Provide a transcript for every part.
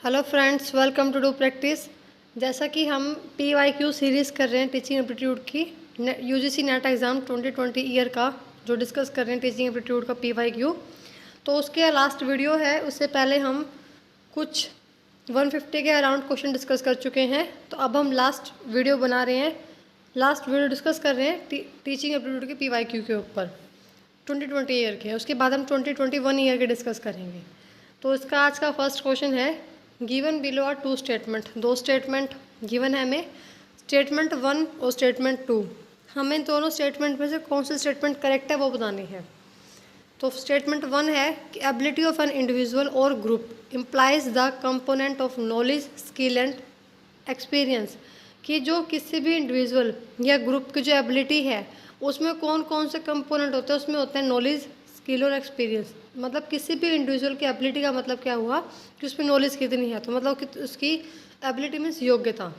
Hello friends, welcome to do practice. जैसा कि हम PYQ सीरीज़ कर रहे हैं टीचिंग एप्टीट्यूड की UGC नेट एग्ज़ाम 2020 ईयर का, जो डिस्कस कर रहे हैं टीचिंग एप्टीट्यूड का PYQ। तो उसके लास्ट वीडियो है, उससे पहले हम कुछ 150 के अराउंड क्वेश्चन डिस्कस कर चुके हैं। तो अब हम लास्ट वीडियो बना रहे हैं, लास्ट वीडियो डिस्कस कर रहे हैं टीचिंग एप्टीट्यूड के PYQ के ऊपर 2020 ईयर के। उसके बाद हम 2021 ईयर के डिस्कस करेंगे। तो इसका आज का फर्स्ट क्वेश्चन है, given below are two statement. दो स्टेटमेंट गिवन है हमें, स्टेटमेंट 1 और स्टेटमेंट 2। हमें दोनों स्टेटमेंट में से कौन सी स्टेटमेंट करेक्ट है वो बतानी है। तो स्टेटमेंट 1 है कि एबिलिटी ऑफ एन इंडिविजुअल और group implies the component of knowledge, skill and experience. कि जो किसी भी इंडिविजुअल या ग्रुप की जो एबिलिटी है उसमें कौन कौन से कंपोनेंट होते हैं, उसमें होते हैं नॉलेज, स्किल और एक्सपीरियंस। मतलब किसी भी इंडिविजुअल की एबिलिटी का मतलब क्या हुआ कि उसमें नॉलेज कितनी है, तो मतलब कि उसकी एबिलिटी मीन्स योग्यता,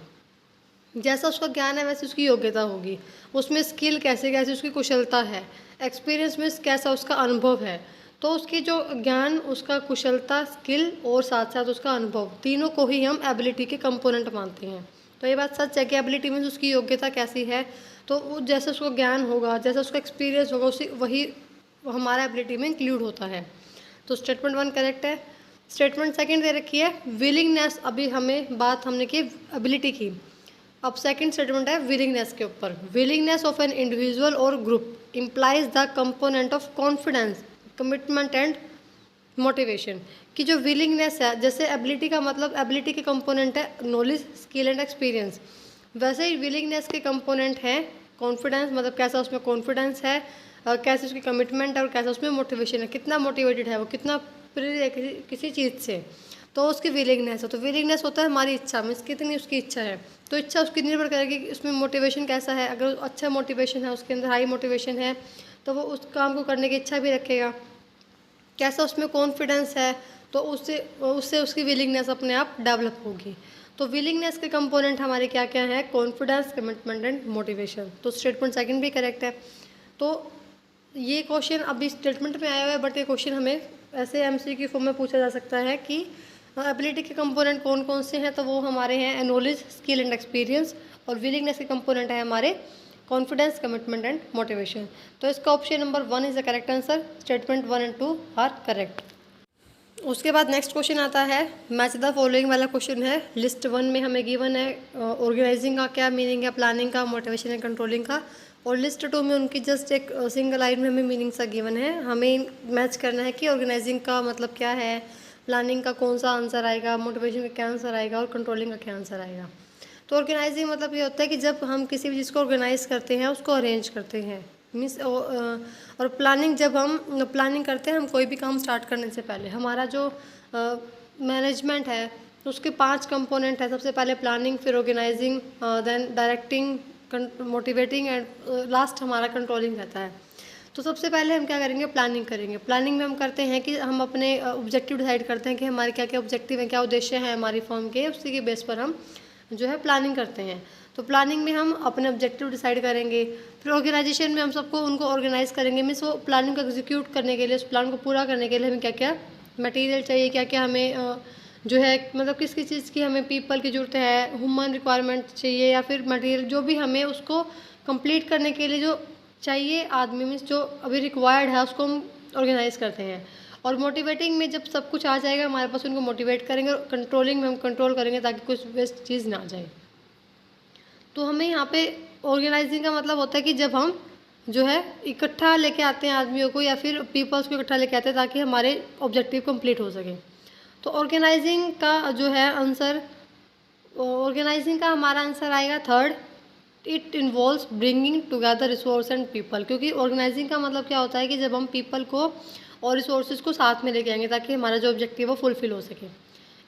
जैसा उसका ज्ञान है वैसे उसकी योग्यता होगी। उसमें स्किल कैसे कैसे उसकी कुशलता है, एक्सपीरियंस मीन्स कैसा उसका अनुभव है। तो उसकी जो ज्ञान, उसका कुशलता, स्किल और साथ साथ उसका अनुभव, तीनों को ही हम एबिलिटी के कंपोनेंट मानते हैं। तो ये बात सच है कि एबिलिटी मीन्स उसकी योग्यता कैसी है, तो वो जैसे उसको ज्ञान होगा, जैसा उसका एक्सपीरियंस होगा, उसी वही हमारा एबिलिटी में इंक्लूड होता है। तो स्टेटमेंट 1 करेक्ट है। स्टेटमेंट 2 दे रखी है विलिंगनेस। अभी हमें बात हमने की एबिलिटी की, अब सेकंड स्टेटमेंट है विलिंगनेस के ऊपर। विलिंगनेस ऑफ एन इंडिविजुअल और group implies the component of confidence, commitment and motivation. की जो विलिंगनेस है, जैसे एबिलिटी का मतलब एबिलिटी के कंपोनेंट है नॉलेज, स्किल एंड एक्सपीरियंस, वैसे ही विलिंगनेस के कंपोनेंट हैं कॉन्फिडेंस, मतलब कैसा उसमें कॉन्फिडेंस है, कैसे उसकी कमिटमेंट है और कैसा उसमें मोटिवेशन है, कितना मोटिवेटेड है वो, कितना प्रेरित है किसी चीज़ से, तो उसकी विलिंगनेस है। तो विलिंगनेस होता है हमारी इच्छा, मीन्स कितनी उसकी इच्छा है। तो इच्छा उसकी निर्भर करेगी कि उसमें मोटिवेशन कैसा है। अगर अच्छा मोटिवेशन है, उसके अंदर हाई मोटिवेशन है, तो वो उस काम को करने की इच्छा भी रखेगा। कैसा उसमें कॉन्फिडेंस है, तो उससे उससे उसकी विलिंगनेस अपने आप डेवलप होगी। तो विलिंगनेस के कंपोनेंट हमारे क्या क्या हैं, कॉन्फिडेंस, कमिटमेंट एंड मोटिवेशन। तो स्टेटमेंट 2 भी करेक्ट है। तो ये क्वेश्चन अभी स्टेटमेंट में आया हुआ है, बट ये क्वेश्चन हमें ऐसे MCQ फॉर्म में पूछा जा सकता है कि एबिलिटी के कंपोनेंट कौन कौन से हैं। तो वो हमारे हैं नॉलेज, स्किल एंड एक्सपीरियंस, और विलिंगनेस के कंपोनेंट है हमारे कॉन्फिडेंस, कमिटमेंट एंड मोटिवेशन। तो इसका option number 1 is the correct answer. Statement 1 and 2 are correct. उसके बाद नेक्स्ट क्वेश्चन आता है, मैच द फॉलोइंग वाला क्वेश्चन है। लिस्ट 1 में हमें गिवन है ऑर्गेनाइजिंग का क्या मीनिंग है, प्लानिंग का, मोटिवेशन एंड कंट्रोलिंग का। और लिस्ट 2 में उनकी जस्ट एक सिंगल लाइन में हमें मीनिंग सा गिवन है। हमें मैच करना है कि ऑर्गेनाइजिंग का मतलब क्या है, प्लानिंग का कौन सा आंसर आएगा, मोटिवेशन का क्या आंसर आएगा और कंट्रोलिंग का क्या आंसर आएगा। तो ऑर्गेनाइजिंग मतलब ये होता है कि जब हम किसी भी चीज़ को ऑर्गेनाइज करते हैं, उसको अरेंज करते हैं, मीन्स। और प्लानिंग, जब हम प्लानिंग करते हैं, हम कोई भी काम स्टार्ट करने से पहले हमारा जो मैनेजमेंट है उसके 5 कंपोनेंट है। सबसे पहले प्लानिंग, फिर organising, then directing, motivating and last हमारा कंट्रोलिंग रहता है। तो सबसे पहले हम क्या करेंगे, प्लानिंग करेंगे। प्लानिंग में हम करते हैं कि हम अपने ऑब्जेक्टिव डिसाइड करते हैं कि हमारे क्या क्या ऑब्जेक्टिव हैं, क्या उद्देश्य हैं हमारी फर्म के, उसी के बेस पर हम जो है प्लानिंग करते हैं। तो प्लानिंग में हम अपने ऑब्जेक्टिव डिसाइड करेंगे। फिर ऑर्गेनाइजेशन में हम सबको उनको ऑर्गेनाइज करेंगे, मीन्स वो प्लानिंग को एग्जीक्यूट करने के लिए, उस प्लान को पूरा करने के लिए हमें क्या क्या मटेरियल चाहिए, क्या क्या हमें जो है मतलब किस किस चीज़ की हमें पीपल की ज़रूरत है, ह्यूमन रिक्वायरमेंट चाहिए, या फिर मटेरियल जो भी हमें उसको कंप्लीट करने के लिए जो चाहिए आदमी, मीन्स जो अभी रिक्वायर्ड है, उसको हम ऑर्गेनाइज करते हैं। और मोटिवेटिंग में जब सब कुछ आ जाएगा हमारे पास, उनको मोटिवेट करेंगे। और कंट्रोलिंग में हम कंट्रोल करेंगे ताकि कुछ वेस्ट चीज़ ना आ जाए। तो हमें यहाँ पे ऑर्गेनाइजिंग का मतलब होता है कि जब हम जो है इकट्ठा लेके आते हैं आदमियों को, या फिर पीपल्स को इकट्ठा लेके आते हैं ताकि हमारे ऑब्जेक्टिव कंप्लीट हो सके। तो ऑर्गेनाइजिंग का जो है आंसर, ऑर्गेनाइजिंग का हमारा आंसर आएगा 3rd। It involves bringing together resource and people. क्योंकि ऑर्गेनाइजिंग का मतलब क्या होता है कि जब हम पीपल को और रिसोर्सेज को साथ में लेके आएंगे ताकि हमारा जो ऑब्जेक्टिव है वो फुलफिल हो सके।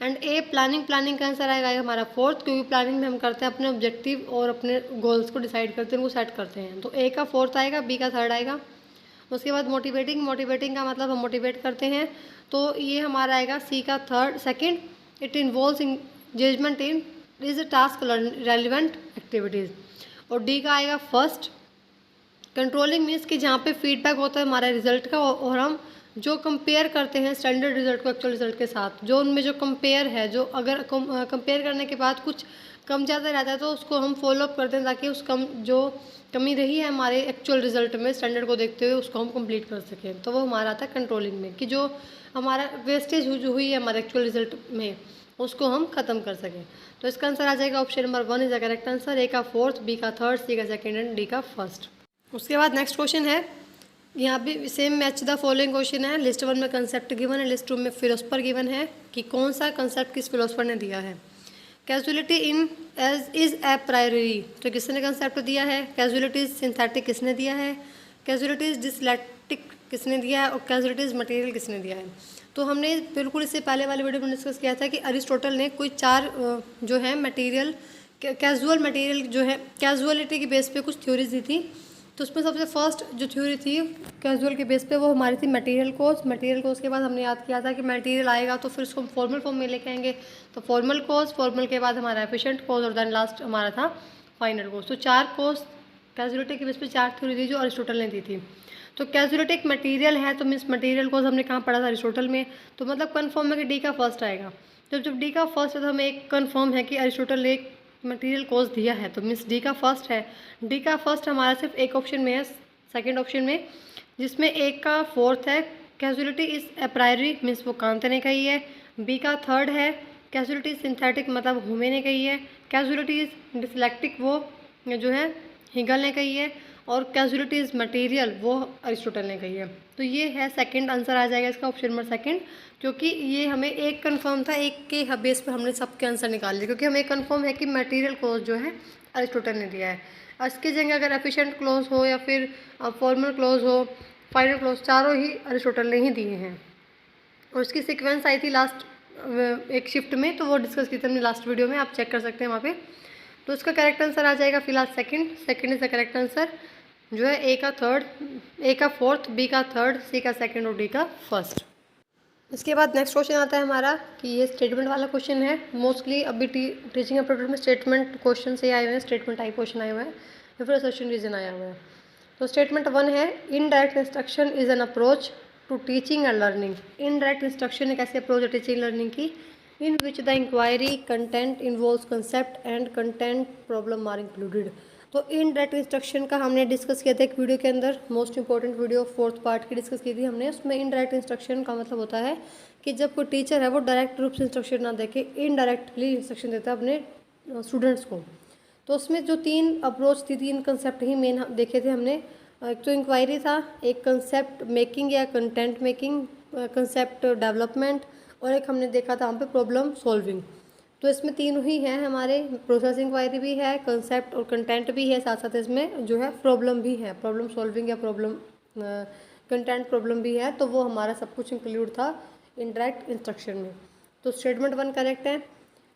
एंड ए प्लानिंग, प्लानिंग का आंसर आएगा हमारा 4th, क्योंकि प्लानिंग में हम करते हैं अपने ऑब्जेक्टिव और अपने गोल्स को डिसाइड करते हैं, उनको सेट करते हैं। तो ए का 4th आएगा, बी का 3rd आएगा। उसके बाद मोटिवेटिंग, मोटिवेटिंग का मतलब हम मोटिवेट करते हैं, तो ये हमारा आएगा सी का 2nd। It involves engagement in is a task relevant activities. और डी का आएगा 1st। कंट्रोलिंग मीन्स कि जहाँ पे फीडबैक होता है हमारे रिजल्ट का, और हम जो कंपेयर करते हैं स्टैंडर्ड रिजल्ट को एक्चुअल रिजल्ट के साथ, जो उनमें जो कंपेयर है, जो अगर कंपेयर करने के बाद कुछ कम ज़्यादा रहता है तो उसको हम फॉलो अप करते हैं, ताकि उस जो कमी रही है हमारे एक्चुअल रिजल्ट में स्टैंडर्ड को देखते हुए उसको हम कंप्लीट कर सकें। तो वो हमारा आता है कंट्रोलिंग में, कि जो हमारा वेस्टेज जो हुई है हमारे एक्चुअल रिजल्ट में उसको हम ख़त्म कर सकें। तो इसका आंसर आ जाएगा option number 1 is the correct answer. A का फोर्थ, बी का थर्ड, सी का सेकेंड एंड डी का फर्स्ट। उसके बाद नेक्स्ट क्वेश्चन है, यहाँ भी same match the following question है। लिस्ट 1 में कंसेप्ट गिवन है, लिस्ट 2 में फिलोसफर गिवन है कि कौन सा कंसेप्ट किस फिलोसफर ने दिया है। Causality in age is a priori, तो किसने कंसेप्ट दिया है। कैजुअलिटी सिंथेटिक किसने दिया है। कैजुअलिटी डिसलेक्टिक किसने दिया है। और कैजुअलिटी मटेरियल किसने दिया है। तो हमने बिल्कुल इससे पहले वाले वीडियो में डिस्कस किया था कि अरिस्टोटल ने कोई 4 जो है मटेरियल, कैजुअल मटेरियल जो है कैजुअलिटी के बेस पे कुछ थ्योरीज दी थी। तो उसमें सबसे फर्स्ट जो थ्योरी थी कैजुअल के बेस पे वो हमारी थी मटेरियल कोज। मटेरियल कोज के बाद हमने याद किया था कि मटेरियल आएगा तो फिर उसको हम फॉर्मल फॉर्म में लेके आएंगे, तो फॉर्मल कोज, फॉर्मल के बाद हमारा एफिशिएंट कोज और देन लास्ट हमारा था फाइनल कोज। तो 4 कोज कैजुअलिटी के बेस पे 4 थ्योरी थी जो अरिस्टोटल ने दी थी। तो कैजुअलिटी एक मटेरियल है, तो मीन्स मटेरियल कोज हमने कहाँ पढ़ा था, अरिस्टोटल में। तो मतलब कन्फर्म है कि डी का फर्स्ट आएगा। तो जब डी का फर्स्ट है तो हमें एक कन्फर्म है कि अरिस्टोटल ने एक मटेरियल कोज दिया है, तो मीन्स डी का फर्स्ट है। डी का फर्स्ट हमारा सिर्फ एक ऑप्शन में है, सेकंड ऑप्शन में, जिसमें एक का फोर्थ है casualty is a priori, means वो कांत ने कही है। बी का थर्ड है कैजुअलिटी सिंथेटिक, मतलब हुमे ने कही है। कैजुअलिटी इज डिसलेक्टिक, वो जो है हिगल ने कही है। और कैजुअलिटी इज मटेरियल, वो अरिस्टोटल ने कही है। तो ये है सेकंड आंसर आ जाएगा इसका, ऑप्शन नंबर सेकंड, क्योंकि ये हमें एक कंफर्म था, एक के बेस पे हमने सबके आंसर निकाल लिए, क्योंकि हमें कंफर्म है कि मटेरियल क्लॉज जो है अरिस्टोटल ने दिया है। इसकी जगह अगर एफिशिएंट क्लॉज हो या फिर फॉर्मल क्लॉज हो, फाइनल क्लॉज, चारों ही अरिस्टोटल ने ही दिए हैं। और उसकी सीक्वेंस आई थी लास्ट एक शिफ्ट में, तो वो डिस्कस की थी हमने लास्ट वीडियो में, आप चेक कर सकते हैं वहाँ पे। तो इसका करेक्ट आंसर आ जाएगा फिलहाल second is the correct answer, जो है ए का थर्ड, ए का फोर्थ, बी का थर्ड, सी का सेकंड और डी का फर्स्ट। इसके बाद नेक्स्ट क्वेश्चन आता है हमारा कि ये स्टेटमेंट वाला क्वेश्चन है। मोस्टली अभी टीचिंग एप्टीट्यूड में स्टेटमेंट क्वेश्चन से आए हुए हैं, स्टेटमेंट टाइप क्वेश्चन आए हुए हैं या फिर असर्शन रीजन आया हुआ है। तो स्टेटमेंट 1 है, indirect instruction is an approach to teaching and learning. Indirect instruction एक ऐसी अप्रोच है टीचिंग लर्निंग की in which the inquiry content involves concept and content problem are included. तो इनडायरेक्ट इंस्ट्रक्शन का हमने डिस्कस किया था एक वीडियो के अंदर, most important video 4th part की डिस्कस की थी हमने। उसमें इनडायरेक्ट इंस्ट्रक्शन का मतलब होता है कि जब कोई टीचर है वो डायरेक्ट रूप से इंस्ट्रक्शन ना देके इनडायरेक्टली इंस्ट्रक्शन देता है अपने स्टूडेंट्स को। तो उसमें जो 3 अप्रोच थी, 3 कंसेप्ट ही मेन देखे थे हमने। एक तो इंक्वायरी था, एक कंसेप्ट मेकिंग या कंटेंट मेकिंग, कंसेप्ट डेवलपमेंट, और एक हमने देखा था वहाँ पे प्रॉब्लम सॉल्विंग। तो इसमें 3 ही हैं हमारे, प्रोसेस इंक्वायरी भी है, कंसेप्ट और कंटेंट भी है, साथ साथ इसमें जो है प्रॉब्लम भी है, प्रॉब्लम सॉल्विंग या प्रॉब्लम कंटेंट प्रॉब्लम भी है। तो वो हमारा सब कुछ इंक्लूड था इनडायरेक्ट इंस्ट्रक्शन में। तो स्टेटमेंट 1 करेक्ट है।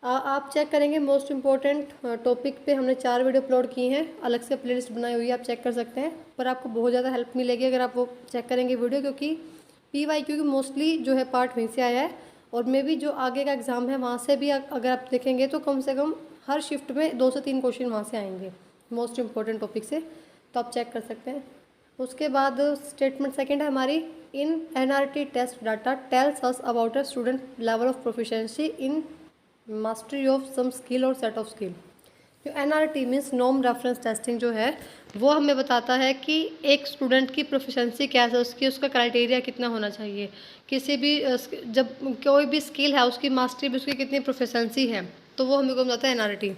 आप चेक करेंगे मोस्ट इंपॉर्टेंट टॉपिक पे हमने 4 वीडियो अपलोड की हैं, अलग से प्लेलिस्ट बनाई हुई है, आप चेक कर सकते हैं। पर आपको बहुत ज़्यादा हेल्प मिलेगी अगर आप वो चेक करेंगे वीडियो, क्योंकि PYQ की मोस्टली जो है पार्ट वहीं से आया है। और मे भी जो आगे का एग्ज़ाम है वहाँ से भी अगर आप देखेंगे तो कम से कम हर शिफ्ट में 2 से 3 क्वेश्चन वहाँ से आएंगे मोस्ट इंपॉर्टेंट टॉपिक से, तो आप चेक कर सकते हैं। उसके बाद स्टेटमेंट 2 है हमारी, in NRT test data tells us about a student level of proficiency in mastery of some skill और सेट ऑफ स्किल। जो NRT means norm reference testing जो है वो हमें बताता है कि एक स्टूडेंट की प्रोफिशिएंसी क्या है, उसका क्राइटेरिया कितना होना चाहिए। किसी भी जब कोई भी स्किल है उसकी मास्टरी भी उसकी कितनी प्रोफिशिएंसी है, तो वो हमें कौन बताता है NRT।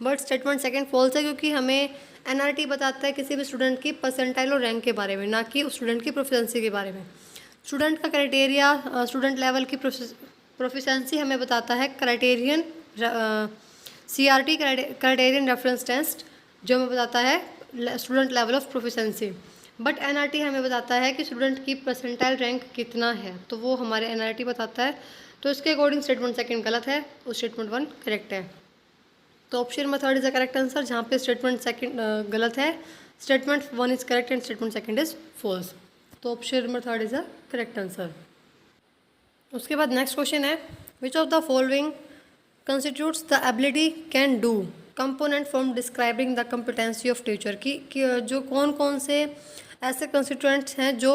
बट स्टेटमेंट 2 फॉल्स है, क्योंकि हमें NRT बताता है किसी भी स्टूडेंट की परसेंटाइल और रैंक के बारे में, ना कि उस स्टूडेंट की प्रोफिशिएंसी के बारे में। स्टूडेंट का क्राइटेरिया, स्टूडेंट लेवल की प्रोफिशिएंसी हमें बताता है criterion CRT criterion reference test, जो हमें बताता है student level of proficiency. But NRT हमें बताता है कि स्टूडेंट की परसेंटाइल रैंक कितना है, तो वो हमारे NRT बताता है। तो इसके अकॉर्डिंग स्टेटमेंट 2 गलत है और स्टेटमेंट 1 करेक्ट है। तो option number 3 is the correct answer, जहाँ पे स्टेटमेंट 2 गलत है, statement 1 is correct and statement 2 is false. तो option number 3 is the correct answer. उसके बाद नेक्स्ट क्वेश्चन है, which of the following constitutes the ability can do component from describing the competency of teacher। की जो कौन कौन से ऐसे कंस्टिट्यूएंट्स हैं जो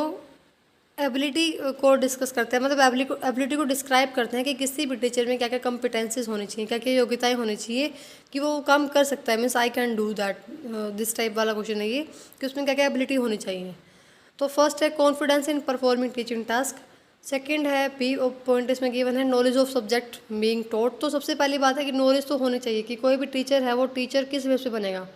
एबिलिटी को डिस्कस करते हैं, मतलब एबिलिटी को डिस्क्राइब करते हैं कि किसी भी टीचर में क्या क्या कॉम्पिटेंसीज होनी चाहिए, क्या क्या योग्यताएं होनी चाहिए कि वो काम कर सकता है, means I can do that, this type वाला क्वेश्चन है ये, कि उसमें क्या क्या एबिलिटी होनी चाहिए। तो फर्स्ट है confidence in performing teaching task. Second है बी पॉइंट इसमें गिवन है knowledge of subject being taught. तो सबसे पहली बात है कि नॉलेज तो होनी चाहिए कि कोई भी टीचर है वो टीचर किस बेस पे बनेगा,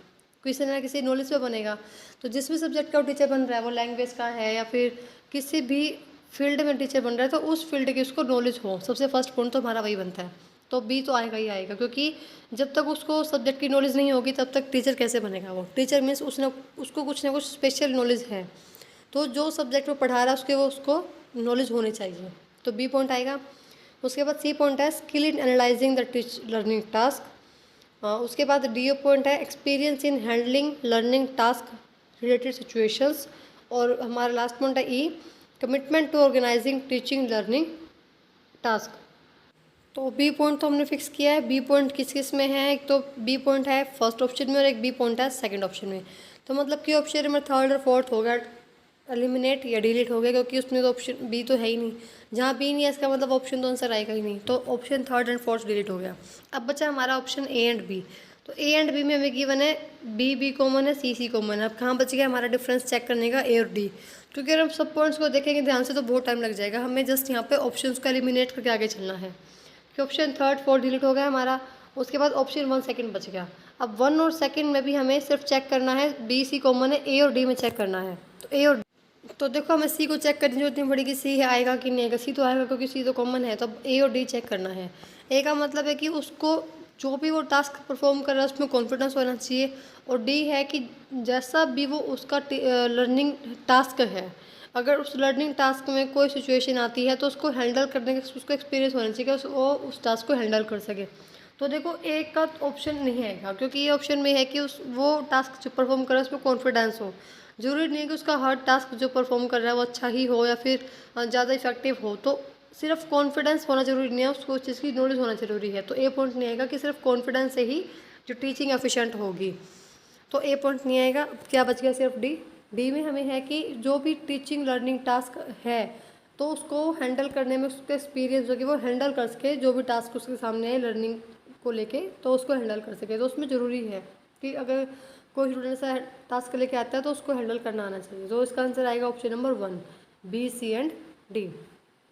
किसी ना किसी नॉलेज पे बनेगा। तो जिस भी सब्जेक्ट का वो टीचर बन रहा है, वो लैंग्वेज का है या फिर किसी भी फील्ड में टीचर बन रहा है, तो उस फील्ड की उसको नॉलेज हो। सबसे फर्स्ट पॉइंट तो हमारा वही बनता है। तो बी तो आएगा ही आएगा, क्योंकि जब तक उसको सब्जेक्ट की नॉलेज नहीं होगी तब तक टीचर कैसे बनेगा। वो टीचर मीन्स उसको कुछ ना कुछ स्पेशल नॉलेज है, तो जो सब्जेक्ट वो पढ़ा रहा है उसको नॉलेज होनी चाहिए। तो बी पॉइंट आएगा। उसके बाद सी पॉइंट है skill in analysing the learning task. उसके बाद डी पॉइंट है experience in handling learning task related situations. और हमारा लास्ट पॉइंट है E commitment to organising teaching learning task. तो बी पॉइंट तो हमने फिक्स किया है। बी पॉइंट किस किस में है, एक तो बी पॉइंट है फर्स्ट ऑप्शन में और एक बी पॉइंट है सेकंड ऑप्शन में। तो मतलब कि ऑप्शन नंबर थर्ड और फोर्थ हो गया एलिमिनेट या डिलीट हो गया, क्योंकि उसमें तो ऑप्शन बी तो है ही नहीं। जहाँ बी नहीं है इसका मतलब ऑप्शन तो आंसर आएगा ही नहीं, तो option third and fourth delete हो गया। अब बचा हमारा ऑप्शन ए एंड बी। तो ए एंड बी में हमें गिवन है बी कॉमन है, सी कॉमन है। अब कहाँ बच गया हमारा डिफरेंस चेक करने का, ए और डी। क्योंकि अगर हम सब पॉइंट्स को देखेंगे ध्यान से तो बहुत टाइम लग जाएगा, हमें जस्ट यहाँ पे ऑप्शंस को एलिमिनेट करके आगे चलना है। कि ऑप्शन थर्ड फोर्थ डिलीट हो गया हमारा। उसके बाद ऑप्शन 1 सेकंड बच गया। अब 1 और सेकंड में भी हमें सिर्फ चेक करना है, बी सी कॉमन है, ए और डी में चेक करना है। तो ए और तो देखो हमें सी को चेक करने की जरूरत नहीं पड़ेगी, सी है आएगा कि नहीं आएगा, सी तो आएगा क्योंकि सी तो कॉमन है। तो अब ए और डी चेक करना है। ए का मतलब है कि उसको जो भी वो टास्क परफॉर्म कर रहा है उसमें कॉन्फिडेंस होना चाहिए। और डी है कि जैसा भी वो उसका लर्निंग टास्क है, अगर उस लर्निंग टास्क में कोई सिचुएशन आती है तो उसको हैंडल करने का उसको एक्सपीरियंस होना चाहिए कि वो उस टास्क को हैंडल कर सके। तो देखो ए का ऑप्शन नहीं आएगा, क्योंकि ये ऑप्शन में है कि उस वो टास्क जो परफॉर्म कर रहा है उसमें कॉन्फिडेंस हो। जरूरी नहीं है कि उसका हर टास्क जो परफॉर्म कर रहा है वो अच्छा ही हो या फिर ज़्यादा इफेक्टिव हो। तो सिर्फ कॉन्फिडेंस होना जरूरी नहीं है, उसको उस चीज़ की नॉलेज होना जरूरी है। तो ए पॉइंट नहीं आएगा कि सिर्फ कॉन्फिडेंस से ही जो टीचिंग एफिशिएंट होगी। तो ए पॉइंट नहीं आएगा। क्या बच गया सिर्फ डी। डी में हमें है कि जो भी टीचिंग लर्निंग टास्क है तो उसको हैंडल करने में उसका एक्सपीरियंस जो कि वो हैंडल कर सके, जो भी टास्क उसके सामने है लर्निंग को लेके तो उसको हैंडल कर सके। तो उसमें ज़रूरी है कि अगर कोई स्टूडेंट ऐसा टास्क लेके आता है तो उसको हैंडल करना आना चाहिए। तो इसका आंसर आएगा option number 1 B C and D.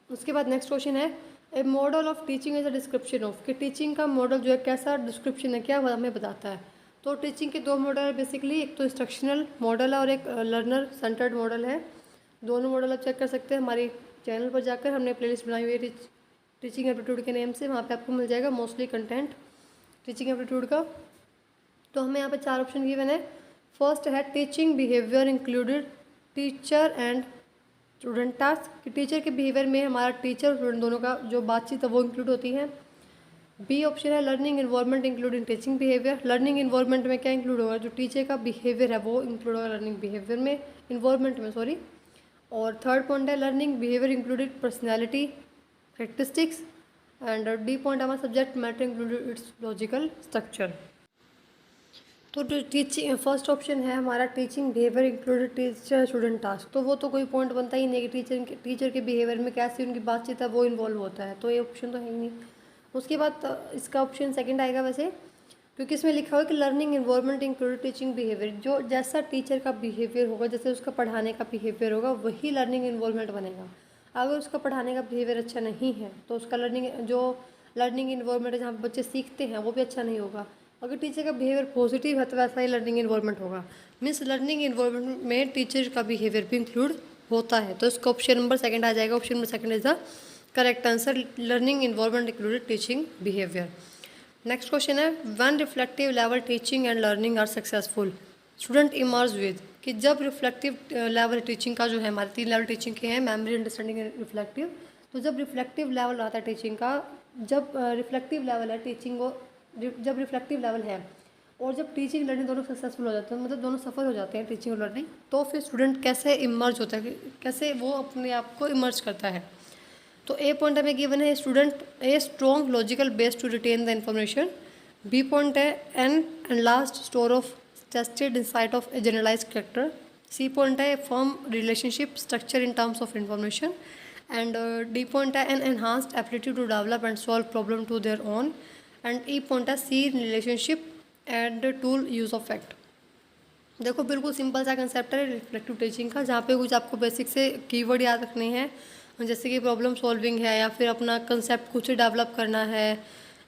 उसके बाद नेक्स्ट क्वेश्चन है a model of teaching is a description of, कि टीचिंग का मॉडल जो है कैसा डिस्क्रिप्शन है, क्या हमें बताता है। तो टीचिंग के दो मॉडल है बेसिकली, एक तो इंस्ट्रक्शनल मॉडल है और एक लर्नर सेंटर्ड मॉडल है। दोनों मॉडल आप चेक कर सकते हैं हमारे चैनल पर जाकर, हमने प्लेलिस्ट बनाई हुई है टीचिंग एप्टीट्यूड के नेम से, वहाँ पे आपको मिल जाएगा मोस्टली कंटेंट टीचिंग एप्टीट्यूड का। तो हमें यहाँ पे 4 ऑप्शन गिवन है। फर्स्ट है teaching behaviour included teacher and student task, कि टीचर के बिहेवियर में हमारा टीचर और स्टूडेंट दोनों का जो बातचीत है वो इंक्लूड होती है। बी ऑप्शन है learning environment including teaching behaviour, learning environment में क्या इंक्लूड होगा, जो टीचर का बिहेवियर है वो इंक्लूड होगा लर्निंग बिहेवियर में, इन्वायरमेंट में सॉरी। और थर्ड पॉइंट है learning behaviour included personality characteristics. And D point हमारा subject matter included its logical structure. तो टीचिंग फर्स्ट ऑप्शन है हमारा teaching behaviour included teacher student task, तो वो तो कोई पॉइंट बनता ही नहीं कि टीचर के बिहेवियर में कैसी उनकी बातचीत है वो इन्वॉल्व होता है, तो ये ऑप्शन तो है ही नहीं। उसके बाद इसका ऑप्शन सेकंड आएगा वैसे, क्योंकि इसमें लिखा हुआ है कि learning involvement included teaching behaviour, जो जैसा टीचर का बिहेवियर होगा, जैसे उसका पढ़ाने का बिहेवियर होगा वही लर्निंग इन्वॉल्वमेंट बनेगा। अगर उसका पढ़ाने का बिहेवियर अच्छा नहीं है तो उसका लर्निंग इन्वॉल्वमेंट है जहाँ पे बच्चे सीखते हैं वो भी अच्छा नहीं होगा। अगर टीचर का बिहेवियर पॉजिटिव है तो वैसा ही लर्निंग इन्वॉल्वमेंट होगा। मीन्स लर्निंग इन्वॉल्वमेंट में टीचर का बिहेवियर भी इंक्लूड होता है। तो इसका ऑप्शन नंबर सेकंड आ जाएगा। Option number second is the correct answer, learning involvement included teaching behaviour. Next question है one reflective level teaching and learning are successful student emerge with, कि जब रिफ्लेक्टिव लेवल टीचिंग का जो है हमारे 3 level teaching के हैं, मेमोरी, अंडरस्टैंडिंग एंड रिफ्लेक्टिव। तो जब रिफ्लेक्टिव लेवल आता है टीचिंग का, जब रिफ्लेक्टिव लेवल है टीचिंग को, जब रिफ्लेक्टिव लेवल है और जब टीचिंग लर्निंग दोनों सक्सेसफुल हो जाते हैं, मतलब दोनों सफल हो जाते हैं टीचिंग और लर्निंग, तो फिर स्टूडेंट कैसे इमर्ज होता है, कैसे वो अपने आप को इमर्ज करता है। तो ए पॉइंट हमें गिवन है student a strong logical base to retain the information. B point है an endless store of tested insight of a generalise character. C point है firm relationship structure in terms of information, and D point है an enhanced ability to develop and solve problem to their own, and E point है see relationship and tool use of fact. देखो बिल्कुल simple सा concept है reflective teaching का, जहाँ पे कुछ आपको बेसिक से कीवर्ड याद रखने हैं, जैसे कि प्रॉब्लम सॉल्विंग है, या फिर अपना कंसेप्ट कुछ डेवलप करना है,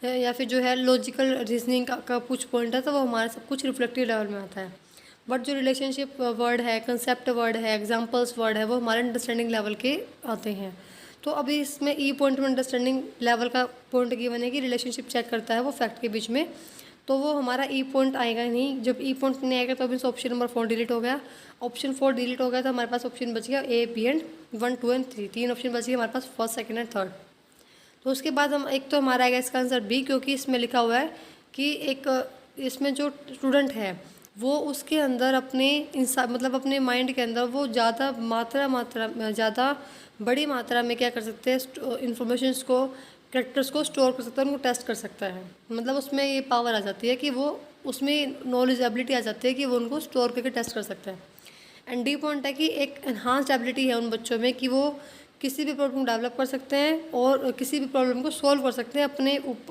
या फिर जो है लॉजिकल रीजनिंग का कुछ पॉइंट है, तो वो हमारा सब कुछ रिफ्लेक्टिव लेवल में आता है। बट जो रिलेशनशिप वर्ड है, कंसेप्ट वर्ड है, एग्जाम्पल्स वर्ड है, वो हमारे अंडरस्टैंडिंग लेवल के आते हैं। तो अभी इसमें ई पॉइंट में अंडरस्टैंडिंग लेवल का पॉइंट गिवन है कि रिलेशनशिप चेक करता है वो फैक्ट के बीच में, तो वो हमारा ई पॉइंट आएगा नहीं। जब ई पॉइंट नहीं आएगा तो अभी ऑप्शन नंबर 4 डिलीट हो गया। ऑप्शन 4 डिलीट हो गया तो हमारे पास ऑप्शन बच गया ए, बी एंड 1, 2 एंड 3, 3 ऑप्शन बच गए हमारे पास, फर्स्ट, सेकंड एंड थर्ड। तो उसके बाद हम एक तो हमारा आएगा इसका आंसर बी, क्योंकि इसमें लिखा हुआ है कि एक इसमें जो स्टूडेंट है वो उसके अंदर अपने मतलब अपने माइंड के अंदर वो ज़्यादा ज़्यादा बड़ी मात्रा में क्या कर सकते हैं, इन्फॉर्मेशंस को, कैरेक्टर्स को स्टोर कर सकता है, उनको टेस्ट कर सकता है। मतलब उसमें ये पावर आ जाती है कि वो उसमें नॉलेज एबिलिटी आ जाती है कि वो उनको स्टोर करके टेस्ट कर सकता है। एंड डी पॉइंट है कि एक एनहांस्ड एबिलिटी है उन बच्चों में कि वो किसी भी प्रॉब्लम को डेवलप कर सकते हैं और किसी भी प्रॉब्लम को सॉल्व कर सकते हैं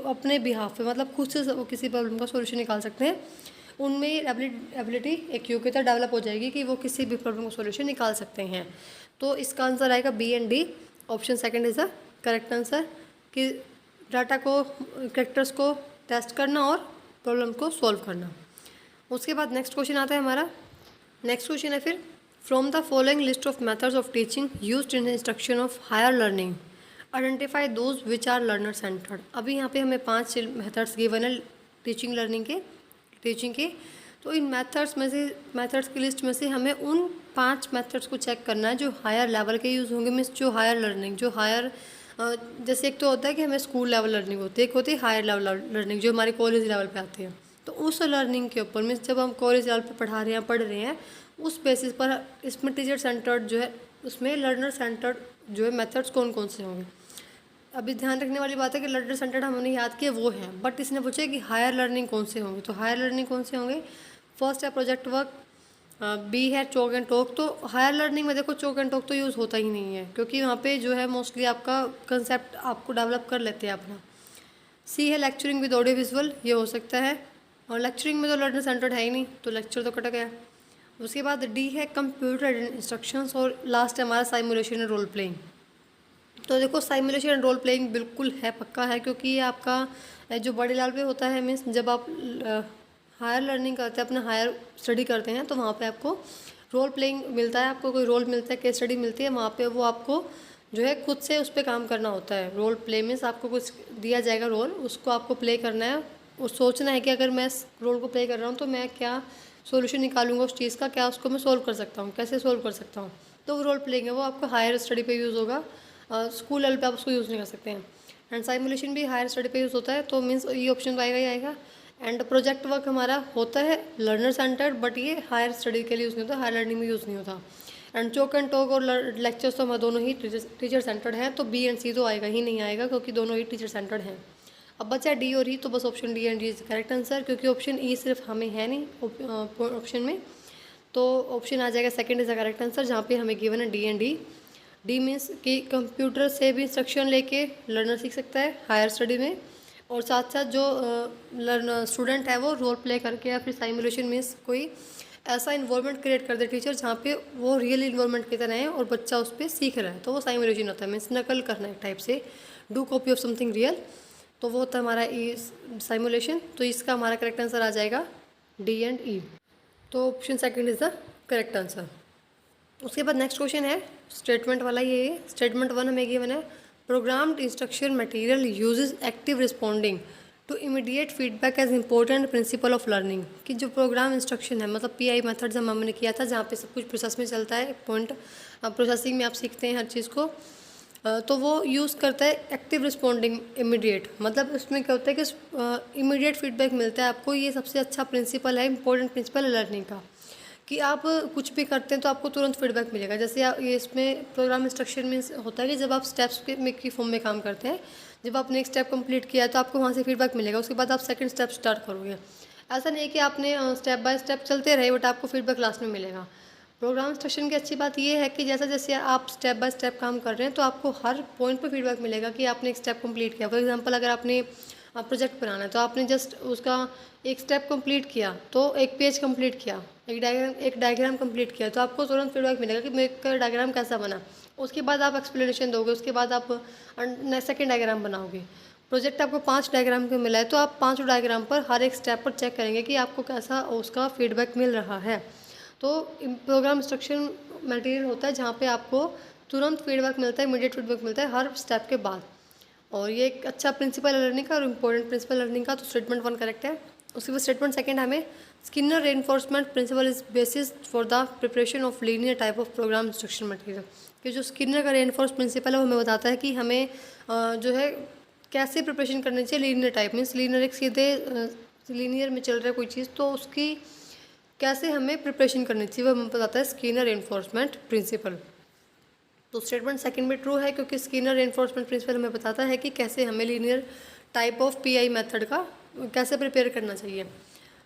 अपने बिहाफ पे, मतलब खुद से वो किसी प्रॉब्लम का सोल्यूशन निकाल सकते हैं। उनमें एबिलिटी एक योग्यता डेवलप हो जाएगी कि वो किसी भी प्रॉब्लम का सोल्यूशन निकाल सकते हैं। तो इसका आंसर आएगा B and D, option second is the correct answer, कि डाटा को, कैरेक्टर्स को टेस्ट करना और प्रॉब्लम को सॉल्व करना। उसके बाद नेक्स्ट क्वेश्चन आता है हमारा। नेक्स्ट क्वेश्चन है फिर, from the following list of methods of teaching used in instruction of higher learning identify those which are learner centred. अभी यहाँ पे हमें 5 मेथड्स गिवन है टीचिंग के। तो इन मेथड्स की लिस्ट में से हमें उन 5 मेथड्स को चेक करना है जो हायर लेवल के यूज़ होंगे, मीन्स जो हायर लर्निंग, जो हायर जैसे एक तो होता है कि हमें स्कूल लेवल लर्निंग होती है, एक होती है हायर लेवल लर्निंग जो हमारे कॉलेज लेवल पे आती है। तो उस लर्निंग के ऊपर मीन्स जब हम कॉलेज लेवल पे पढ़ रहे हैं उस बेसिस पर इसमें टीचर सेंटर्ड जो है, उसमें लर्नर सेंटर्ड जो है मेथड्स कौन कौन से होंगे। अभी ध्यान रखने वाली बात है कि लर्नर सेंटर्ड हमने याद किया वो है, बट इसने पूछा कि हायर लर्निंग कौन से होंगे। तो हायर लर्निंग कौन से होंगे, फर्स्ट है प्रोजेक्ट वर्क, बी है चॉक एंड टॉक। तो हायर लर्निंग में देखो चॉक एंड टॉक तो यूज़ होता ही नहीं है, क्योंकि वहाँ पे जो है मोस्टली आपका कंसेप्ट आपको डेवलप कर लेते हैं अपना। सी है लेक्चरिंग विद ऑडियो विजुअल, ये हो सकता है, और लेक्चरिंग में तो लर्नर सेंटर्ड है ही नहीं, तो लेक्चर तो कट गया। उसके बाद डी है कंप्यूटर इंस्ट्रक्शंस, और लास्ट है हमारा साइमुलेशन एंड रोल प्लेइंग। तो देखो साइमुलेशन एंड रोल प्लेइंग बिल्कुल है, पक्का है, क्योंकि ये आपका जो बड़े लेवल पे होता है, मीन्स जब आप हायर लर्निंग करते हैं, अपना हायर स्टडी करते हैं, तो वहाँ पे आपको रोल प्लेइंग मिलता है, आपको कोई रोल मिलता है, केस स्टडी मिलती है, वहाँ पे वो आपको जो है खुद से उस पर काम करना होता है। रोल प्ले मीन्स आपको कुछ दिया जाएगा रोल, उसको आपको प्ले करना है और सोचना है कि अगर मैं इस रोल को प्ले कर रहा हूँ तो मैं क्या सोल्यूशन निकालूंगा उस चीज़ का, क्या उसको मैं सोल्व कर सकता हूँ, कैसे सोल्व कर सकता हूँ। तो वो रोल प्लेइंग है, वो आपको हायर स्टडी पे यूज़ होगा, स्कूल लेवल पे आप उसको यूज़ नहीं कर सकते हैं। एंड साइमुलेशन भी हायर स्टडी पे यूज़ होता है, तो मीन्स ये ऑप्शन आएगा ही आएगा। एंड प्रोजेक्ट वर्क हमारा होता है लर्नर सेंटर्ड, बट ये हायर स्टडी के लिए यूज़ नहीं होता, हायर लर्निंग में यूज़ नहीं होता। एंड चॉक एंड टॉक और लेक्चर्स तो हमारे दोनों ही टीचर सेंटर्ड हैं, तो बी एंड सी तो आएगा ही नहीं आएगा, क्योंकि दोनों ही टीचर सेंटर्ड हैं। अब बचा डी और ई, तो बस option D and D is correct answer, क्योंकि ऑप्शन ई सिर्फ हमें है नहीं ऑप्शन में, तो ऑप्शन आ जाएगा second is the correct answer, जहाँ पे हमें गिवन है D and D. D means कि कंप्यूटर से भी इंस्ट्रक्शन लेके लर्नर सीख सकता है हायर स्टडी में, और साथ साथ जो लर्नर स्टूडेंट है वो रोल प्ले करके या फिर साइमुलेशन मीन्स कोई ऐसा इन्वॉल्वमेंट क्रिएट कर दे टीचर जहाँ पे वो रियल इन्वॉल्वमेंट की तरह है और बच्चा उस पर सीख रहा है, तो वो साइमुलेशन होता है, मीन्स नकल करना एक टाइप से, do copy of something real, तो वो होता है हमारा ई साइमुलेशन। तो इसका हमारा करेक्ट आंसर आ जाएगा डी एंड ई, तो option second is the correct answer. उसके बाद नेक्स्ट क्वेश्चन है स्टेटमेंट वाला, ये स्टेटमेंट 1 हमें गिवन है, programmed instruction material uses active responding to immediate feedback as important principle of learning. कि जो प्रोग्राम इंस्ट्रक्शन है, मतलब पीआई मेथड हम हमने किया था, जहाँ पे सब कुछ प्रोसेस में चलता है, पॉइंट प्रोसेसिंग में आप सीखते हैं हर चीज़ को, तो वो यूज़ करता है एक्टिव रिस्पॉन्डिंग इमीडिएट, मतलब उसमें क्या होता है कि इमीडिएट फीडबैक मिलता है आपको। ये सबसे अच्छा प्रिंसिपल है, इंपॉर्टेंट प्रिंसिपल है लर्निंग का, कि आप कुछ भी करते हैं तो आपको तुरंत फीडबैक मिलेगा। जैसे ये इसमें प्रोग्राम इंस्ट्रक्शन मीन्स होता है कि जब आप स्टेप्स की फॉर्म में काम करते हैं, जब आपने एक स्टेप कंप्लीट किया है तो आपको वहाँ से फीडबैक मिलेगा, उसके बाद आप सेकंड स्टेप स्टार्ट करोगे। ऐसा नहीं है कि आपने स्टेप बाय स्टेप चलते रहे बट आपको फीडबैक लास्ट में मिलेगा, प्रोग्राम इंस्ट्रक्शन की अच्छी बात ये है कि जैसा जैसे आप स्टेप बाय स्टेप काम कर रहे हैं तो आपको हर पॉइंट पे फीडबैक मिलेगा कि आपने एक स्टेप कंप्लीट किया। फॉर एग्जांपल अगर आपने प्रोजेक्ट बनाना है तो आपने जस्ट उसका एक स्टेप कंप्लीट किया, तो एक पेज कंप्लीट किया, एक डायग्राम कंप्लीट किया, तो आपको तुरंत फीडबैक मिलेगा कि मेरा डायग्राम कैसा बना। उसके बाद आप एक्सप्लेनेशन दोगे, उसके बाद आप सेकेंड डायग्राम बनाओगे। प्रोजेक्ट आपको 5 डायग्राम का मिला है तो आप 5 डायग्राम पर हर एक स्टेप पर चेक करेंगे कि आपको कैसा उसका फीडबैक मिल रहा है। तो प्रोग्राम इंस्ट्रक्शन मटेरियल होता है जहाँ पे आपको तुरंत फीडबैक मिलता है, इमीडिएट फीडबैक मिलता है हर स्टेप के बाद। और ये एक अच्छा प्रिंसिपल लर्निंग का और इम्पोर्टेंट प्रिंसिपल लर्निंग का, तो स्टेटमेंट 1 करेक्ट है। उसके बाद स्टेटमेंट सेकंड हमें Skinner reinforcement principle is basis for the preparation of linear type of programme instruction material. कि जो स्किनर का रेनफोर्स प्रिंसिपल है वो हमें बताता है कि हमें जो है कैसे प्रिपरेशन करनी चाहिए लीनियर टाइप। मीन्स लीनियर एक सीधे लीनियर में चल रहा है कोई चीज़, तो उसकी कैसे हमें प्रिपरेशन करनी चाहिए वो हमें बताता है स्किनर रेनफोर्समेंट प्रिंसिपल। तो स्टेटमेंट सेकंड में ट्रू है क्योंकि स्किनर रेनफोर्समेंट प्रिंसिपल हमें बताता है कि कैसे हमें linear type of pi method का कैसे प्रिपेयर करना चाहिए।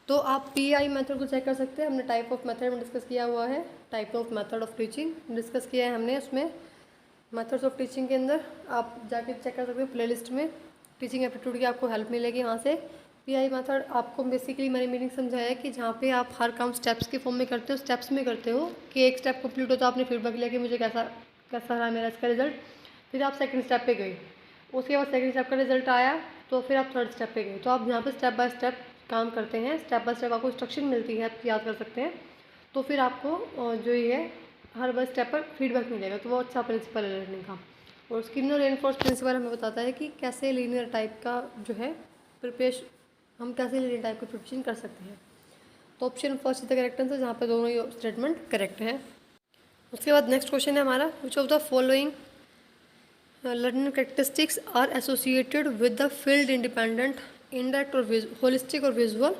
तो आप पीआई मेथड को चेक कर सकते हैं। हमने टाइप ऑफ मेथड में डिस्कस किया हुआ है, type of method of teaching discuss किया है हमने। उसमें मेथड्स ऑफ टीचिंग के अंदर आप जाके चेक कर सकते हो प्लेलिस्ट में, टीचिंग एप्टीट्यूड की आपको हेल्प मिलेगी वहाँ से। पीआई मेथड आपको बेसिकली मैंने मीनिंग समझाया है कि जहाँ पे आप हर काम स्टेप्स के फॉर्म में करते हो, स्टेप्स में करते हो कि एक स्टेप कंप्लीट हो तो आपने फीडबैक लिया कि मुझे कैसा रहा मेरा इसका रिजल्ट। फिर आप सेकंड स्टेप पे गए, उसके बाद सेकंड स्टेप का रिजल्ट आया तो फिर आप थर्ड स्टेप पे गए। तो आप यहाँ पे स्टेप बाय स्टेप काम करते हैं, स्टेप बाय स्टेप आपको इंस्ट्रक्शन मिलती है, आप याद कर सकते हैं। तो फिर आपको जो ये है हर बार स्टेप पर फीडबैक मिलेगा, तो वो अच्छा प्रिंसिपल है लर्निंग का। और स्किनर रेनफोर्स प्रिंसिपल हमें बताता है कि कैसे लीनियर टाइप का जो है प्रिपरेशन, हम कैसे लीनियर टाइप का प्रिपरेशन कर सकते हैं। तो option first is the correct answer, जहाँ पे दोनों ही स्टेटमेंट करेक्ट है। उसके बाद नेक्स्ट क्वेश्चन है हमारा, which of the following learning characteristics are associated with the field independent indirect और होलिस्टिक और विजुअल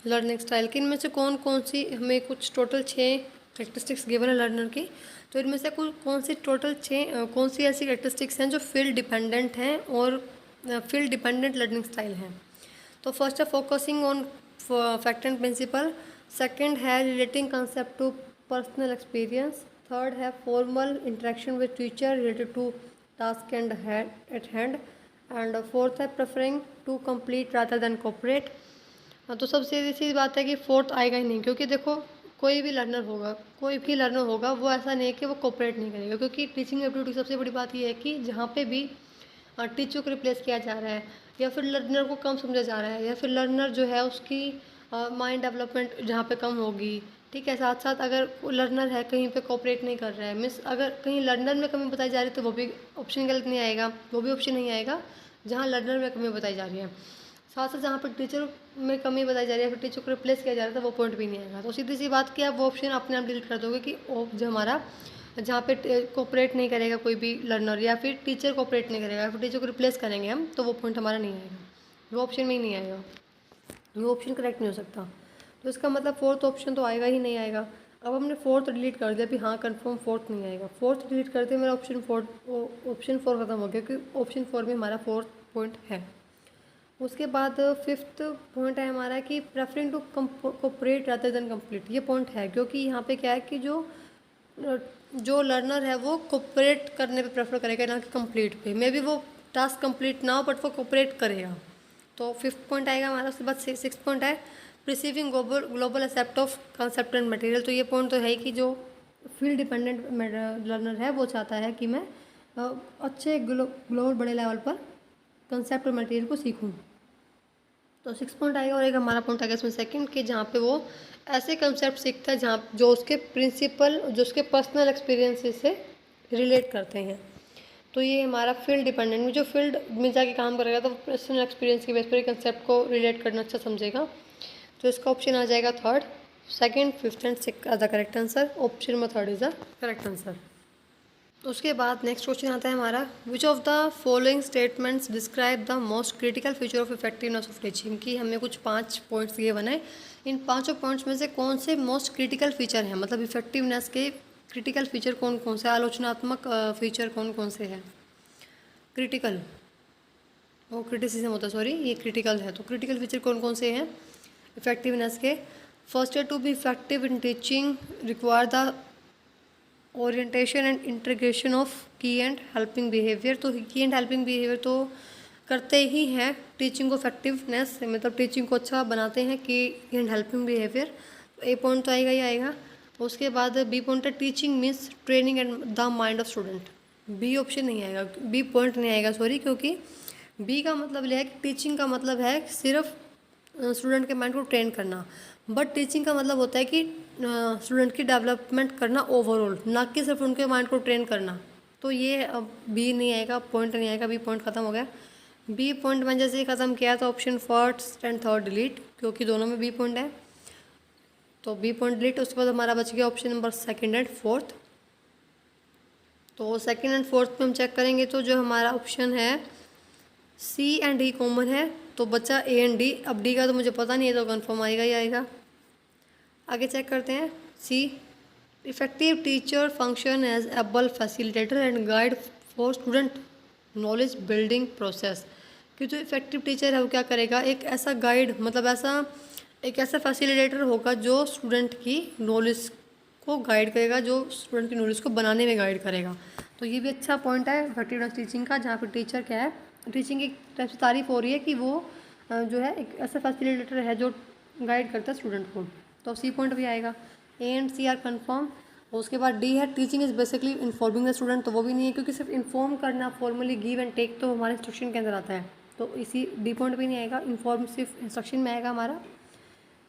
लर्निंग स्टाइल। कि इनमें से कौन कौन सी, हमें कुछ टोटल 6 कैरेक्टरिस्टिक्स गिवन है लर्नर की, तो इनमें से कौन सी टोटल 6 कौन सी ऐसी कैरेक्टरिस्टिक्स हैं जो फील्ड डिपेंडेंट हैं और फील्ड डिपेंडेंट लर्निंग स्टाइल हैं। तो फर्स्ट है focusing on fact and principle, second है relating concept to personal experience, third है formal interaction with teacher related to task and at hand, and fourth है preferring to complete rather than cooperate. तो सबसे सीधी बात है कि fourth आएगा ही नहीं, क्योंकि देखो कोई भी लर्नर होगा वो ऐसा नहीं है कि वो कोऑपरेट नहीं करेगा। क्योंकि टीचिंग एबिलिटी की सबसे बड़ी बात ये है कि जहाँ पे भी टीचर को रिप्लेस किया जा रहा है या फिर लर्नर को कम समझा जा रहा है या फिर लर्नर जो है उसकी माइंड डेवलपमेंट जहाँ पे कम होगी, ठीक है, साथ साथ अगर लर्नर है कहीं पे कोऑपरेट नहीं कर रहा है, मीन्स अगर कहीं लर्नर में कमी बताई जा रही है तो वो भी ऑप्शन गलत नहीं आएगा, वो भी ऑप्शन नहीं आएगा जहाँ लर्नर में कमी बताई जा रही है। साथ साथ जहाँ पर टीचर में कमी बताई जा रही है फिर टीचर को रिप्लेस किया जा रहा था वो पॉइंट भी नहीं आएगा। तो सीधी सी बात कि आप वो ऑप्शन अपने आप डिलीट कर दोगे कि जो हमारा जहाँ पे कोऑपरेट नहीं करेगा कोई भी लर्नर या फिर टीचर कोऑपरेट नहीं करेगा, फिर टीचर को रिप्लेस करेंगे हम तो वो पॉइंट हमारा नहीं आएगा, वो ऑप्शन में ही नहीं आएगा, वो ऑप्शन करेक्ट नहीं हो सकता। तो इसका मतलब फोर्थ ऑप्शन तो आएगा ही नहीं आएगा। अब हमने फोर्थ डिलीट कर दिया, अभी हाँ कन्फर्म फोर्थ नहीं आएगा, फोर्थ डिलीट करते मेरा ऑप्शन फोर खत्म हो गया क्योंकि ऑप्शन 4 में हमारा फोर्थ पॉइंट है। उसके बाद फिफ्थ पॉइंट है हमारा कि preferring to cooperate rather than complete. ये पॉइंट है क्योंकि यहाँ पे क्या है कि जो लर्नर है वो कोऑपरेट करने पे प्रेफर करेगा ना कि कंप्लीट पे। मे बी वो टास्क कंप्लीट ना हो बट वो कोऑपरेट करेगा। तो फिफ्थ पॉइंट आएगा हमारा। उसके बाद सिक्स पॉइंट है receiving global except of concept and material. तो ये पॉइंट तो है कि जो फील्ड डिपेंडेंट लर्नर है वो चाहता है कि मैं अच्छे ग्लोबल बड़े लेवल पर कंसेप्ट और मटेरियल को सीखूं। तो 6 पॉइंट आएगा। और एक हमारा पॉइंट आएगा इसमें सेकंड कि जहाँ पे वो ऐसे कंसेप्ट सीखता है जहाँ जो उसके प्रिंसिपल जो उसके पर्सनल एक्सपीरियंसेस से रिलेट करते हैं। तो ये हमारा फील्ड डिपेंडेंट में जो फील्ड में जाके काम करेगा तो पर्सनल एक्सपीरियंस की बेस पर कंसेप्ट को रिलेट करना अच्छा समझेगा। तो इसका ऑप्शन आ जाएगा third, second, fifth and six the correct answer. Option number third is the correct answer. उसके बाद नेक्स्ट क्वेश्चन आता है हमारा which of the following statements describe the most critical feature of effectiveness of teaching. की हमें कुछ 5 points दिए बने, इन 5 पॉइंट्स में से कौन से मोस्ट क्रिटिकल फीचर हैं, मतलब इफेक्टिवनेस के क्रिटिकल फीचर कौन कौन से, आलोचनात्मक फीचर कौन कौन से हैं। क्रिटिकल वो क्रिटिसिज्म होता है, सॉरी ये क्रिटिकल है। तो क्रिटिकल फीचर कौन कौन से हैं इफेक्टिवनेस के। फर्स्ट है to be effective in teaching require the orientation and integration of key and helping behaviour. तो की एंड हेल्पिंग बिहेवियर तो करते ही हैं टीचिंग को इफेक्टिवनेस, मतलब टीचिंग को अच्छा बनाते हैं key and helping behaviour. A point तो आएगा ही आएगा। उसके बाद बी पॉइंट है teaching means training and the mind of student. B option नहीं आएगा, बी पॉइंट नहीं आएगा सॉरी, क्योंकि बी का मतलब यह है कि टीचिंग का मतलब है सिर्फ स्टूडेंट के माइंड को ट्रेन करना, बट टीचिंग का मतलब होता है कि स्टूडेंट की डेवलपमेंट करना ओवरऑल, ना कि सिर्फ उनके माइंड को ट्रेन करना। तो ये अब बी नहीं आएगा, पॉइंट नहीं आएगा, बी पॉइंट खत्म हो गया। बी पॉइंट मैंने जैसे ही ख़त्म किया तो option first and third delete, क्योंकि दोनों में बी पॉइंट है, तो बी पॉइंट डिलीट। उसके बाद हमारा बच गया option number second and fourth. तो सेकंड एंड फोर्थ में हम चेक करेंगे तो जो हमारा ऑप्शन है सी एंड डी कॉमन है, तो बचा ए एंड डी। अब डी का तो मुझे पता नहीं है, तो कन्फर्म आएगा ही आएगा। आगे चेक करते हैं C. Effective teacher function as able facilitator and guide for student knowledge building process. कि जो इफेक्टिव टीचर है वो क्या करेगा, एक ऐसा गाइड, मतलब एक ऐसा फैसिलिटेटर होगा जो स्टूडेंट की नॉलेज को गाइड करेगा, जो स्टूडेंट की नॉलेज को बनाने में गाइड करेगा। तो ये भी अच्छा पॉइंट है इफेक्टिवनेस टीचिंग का, जहाँ पर टीचर क्या है, टीचिंग की टाइप से तारीफ हो रही है कि वो जो है एक ऐसा फैसिलिटेटर है जो गाइड करता है स्टूडेंट को। तो सी पॉइंट भी आएगा। A and C are confirm. उसके बाद डी है teaching is basically informing the student, तो वो भी नहीं है, क्योंकि सिर्फ इन्फॉर्म करना, फॉर्मली गिव एंड टेक तो हमारे इंस्ट्रक्शन के अंदर आता है, तो इसी डी पॉइंट भी नहीं आएगा। इन्फॉर्म सिर्फ इंस्ट्रक्शन में आएगा हमारा,